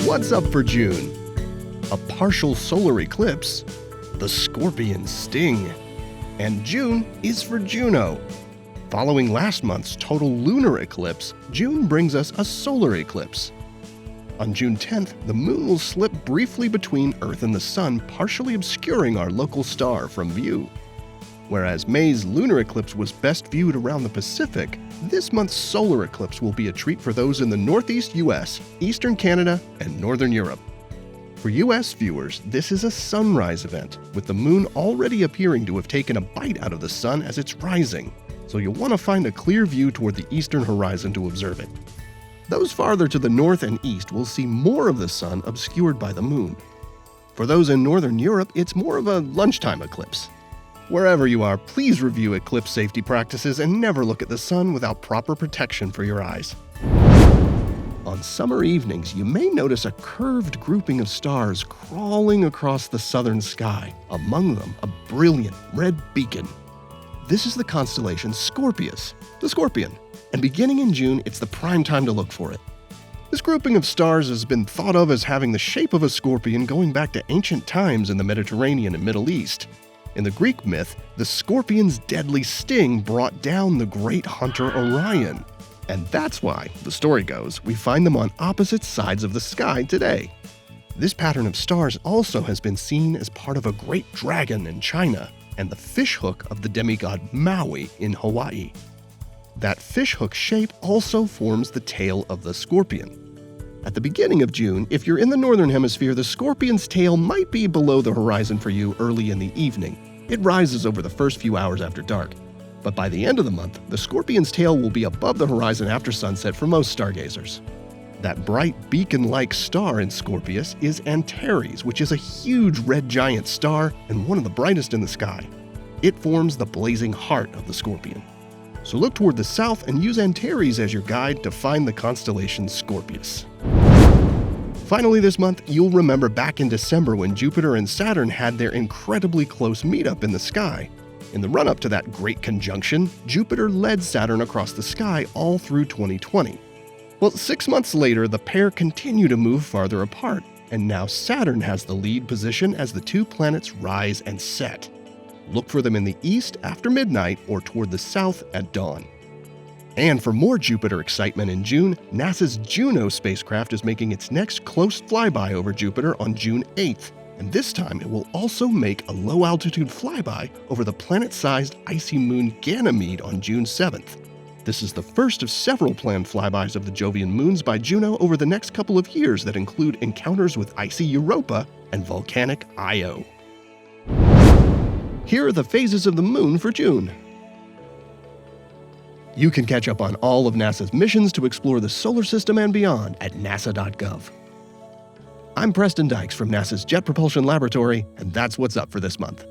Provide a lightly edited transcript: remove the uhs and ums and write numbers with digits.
What's up for June? A partial solar eclipse, the Scorpion sting, and June is for Juno. Following last month's total lunar eclipse, June brings us a solar eclipse. On June 10th, the moon will slip briefly between Earth and the Sun, partially obscuring our local star from view. Whereas May's lunar eclipse was best viewed around the Pacific, this month's solar eclipse will be a treat for those in the Northeast U.S., Eastern Canada, and Northern Europe. For U.S. viewers, this is a sunrise event, with the moon already appearing to have taken a bite out of the sun as it's rising, so you'll want to find a clear view toward the eastern horizon to observe it. Those farther to the north and east will see more of the sun obscured by the moon. For those in Northern Europe, it's more of a lunchtime eclipse. Wherever you are, please review eclipse safety practices and never look at the sun without proper protection for your eyes. On summer evenings, you may notice a curved grouping of stars crawling across the southern sky, among them a brilliant red beacon. This is the constellation Scorpius, the Scorpion, and beginning in June, it's the prime time to look for it. This grouping of stars has been thought of as having the shape of a scorpion going back to ancient times in the Mediterranean and Middle East. In the Greek myth, the scorpion's deadly sting brought down the great hunter Orion. And that's why, the story goes, we find them on opposite sides of the sky today. This pattern of stars also has been seen as part of a great dragon in China and the fishhook of the demigod Maui in Hawaii. That fishhook shape also forms the tail of the scorpion. At the beginning of June, if you're in the northern hemisphere, the scorpion's tail might be below the horizon for you early in the evening. It rises over the first few hours after dark. But by the end of the month, the scorpion's tail will be above the horizon after sunset for most stargazers. That bright beacon-like star in Scorpius is Antares, which is a huge red giant star and one of the brightest in the sky. It forms the blazing heart of the scorpion. So look toward the south and use Antares as your guide to find the constellation Scorpius. Finally this month, you'll remember back in December when Jupiter and Saturn had their incredibly close meetup in the sky. In the run-up to that great conjunction, Jupiter led Saturn across the sky all through 2020. Well, 6 months later, the pair continue to move farther apart, and now Saturn has the lead position as the two planets rise and set. Look for them in the east after midnight or toward the south at dawn. And for more Jupiter excitement in June, NASA's Juno spacecraft is making its next close flyby over Jupiter on June 8th. And this time it will also make a low-altitude flyby over the planet-sized icy moon Ganymede on June 7th. This is the first of several planned flybys of the Jovian moons by Juno over the next couple of years that include encounters with icy Europa and volcanic Io. Here are the phases of the moon for June. You can catch up on all of NASA's missions to explore the solar system and beyond at nasa.gov. I'm Preston Dykes from NASA's Jet Propulsion Laboratory, and that's what's up for this month.